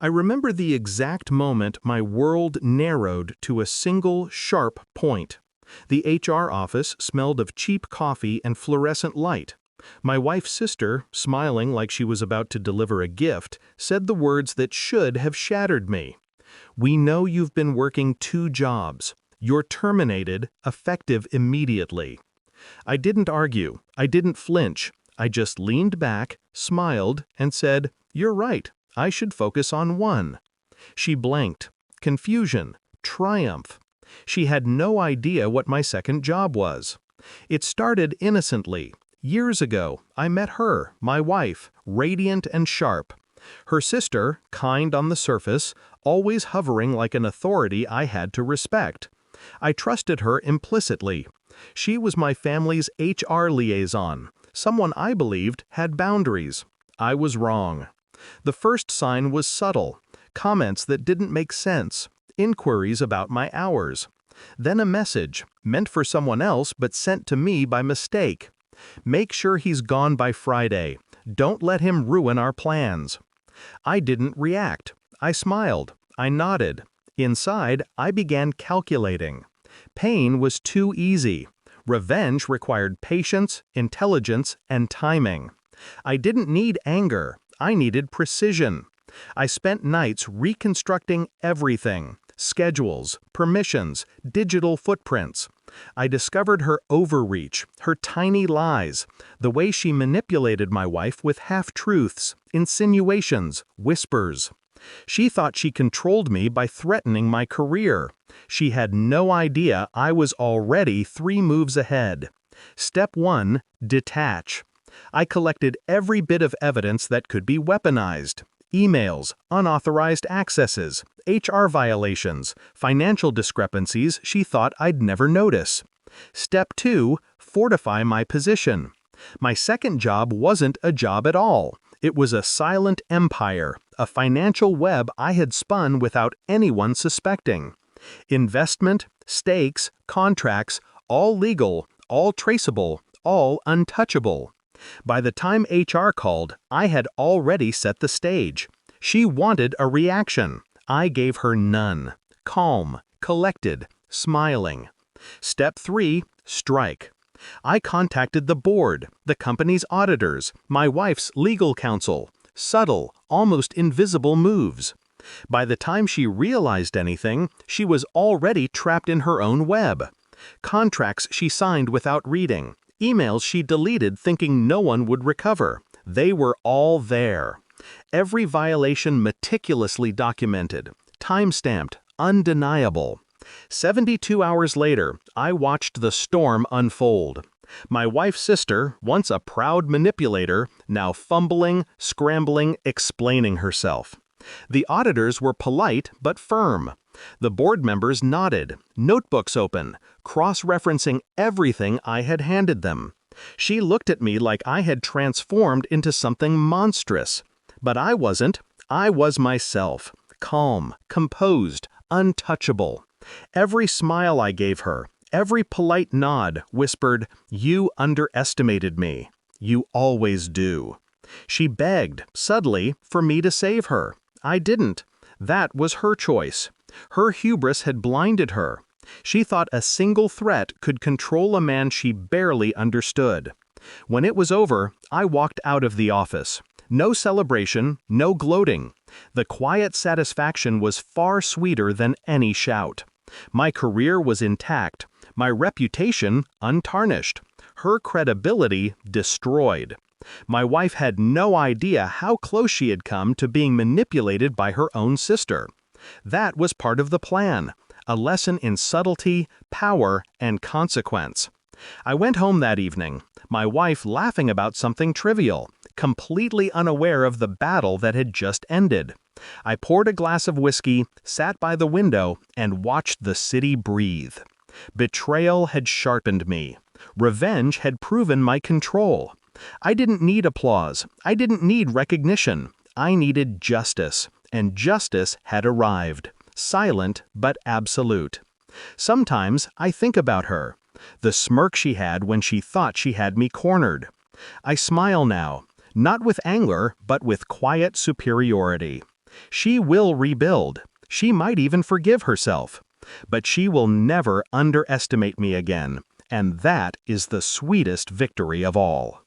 I remember the exact moment my world narrowed to a single, sharp point. The HR office smelled of cheap coffee and fluorescent light. My wife's sister, smiling like she was about to deliver a gift, said the words that should have shattered me. "We know you've been working 2 jobs. You're terminated, effective immediately." I didn't argue. I didn't flinch. I just leaned back, smiled, and said, "You're right. I should focus on one." She blanked. Confusion. Triumph. She had no idea what my second job was. It started innocently. Years ago, I met her, my wife, radiant and sharp. Her sister, kind on the surface, always hovering like an authority I had to respect. I trusted her implicitly. She was my family's HR liaison, someone I believed had boundaries. I was wrong. The first sign was subtle, comments that didn't make sense, inquiries about my hours. Then a message, meant for someone else but sent to me by mistake. "Make sure he's gone by Friday. Don't let him ruin our plans." I didn't react. I smiled. I nodded. Inside, I began calculating. Pain was too easy. Revenge required patience, intelligence, and timing. I didn't need anger. I needed precision. I spent nights reconstructing everything: schedules, permissions, digital footprints. I discovered her overreach, her tiny lies, the way she manipulated my wife with half-truths, insinuations, whispers. She thought she controlled me by threatening my career. She had no idea I was already 3 moves ahead. Step 1: detach. I collected every bit of evidence that could be weaponized: emails, unauthorized accesses, HR violations, financial discrepancies she thought I'd never notice. Step 2: fortify my position. My second job wasn't a job at all. It was a silent empire, a financial web I had spun without anyone suspecting. Investment, stakes, contracts, all legal, all traceable, all untouchable. By the time HR called, I had already set the stage. She wanted a reaction. I gave her none. Calm, collected, smiling. Step 3: strike. I contacted the board, the company's auditors, my wife's legal counsel. Subtle, almost invisible moves. By the time she realized anything, she was already trapped in her own web. Contracts she signed without reading. Emails she deleted thinking no one would recover. They were all there. Every violation meticulously documented, time-stamped, undeniable. 72 hours later, I watched the storm unfold. My wife's sister, once a proud manipulator, now fumbling, scrambling, explaining herself. The auditors were polite but firm. The board members nodded, notebooks open, cross-referencing everything I had handed them. She looked at me like I had transformed into something monstrous. But I wasn't. I was myself, calm, composed, untouchable. Every smile I gave her, every polite nod, whispered, "You underestimated me. You always do." She begged, subtly, for me to save her. I didn't. That was her choice. Her hubris had blinded her. She thought a single threat could control a man she barely understood. When it was over, I walked out of the office. No celebration, no gloating. The quiet satisfaction was far sweeter than any shout. My career was intact, my reputation untarnished, her credibility destroyed. My wife had no idea how close she had come to being manipulated by her own sister. That was part of the plan, a lesson in subtlety, power, and consequence. I went home that evening, my wife laughing about something trivial, completely unaware of the battle that had just ended. I poured a glass of whiskey, sat by the window, and watched the city breathe. Betrayal had sharpened me. Revenge had proven my control. I didn't need applause. I didn't need recognition. I needed justice, and justice had arrived. Silent but absolute. Sometimes I think about her. The smirk she had when she thought she had me cornered. I smile now, not with anger, but with quiet superiority. She will rebuild. She might even forgive herself. But she will never underestimate me again, and that is the sweetest victory of all.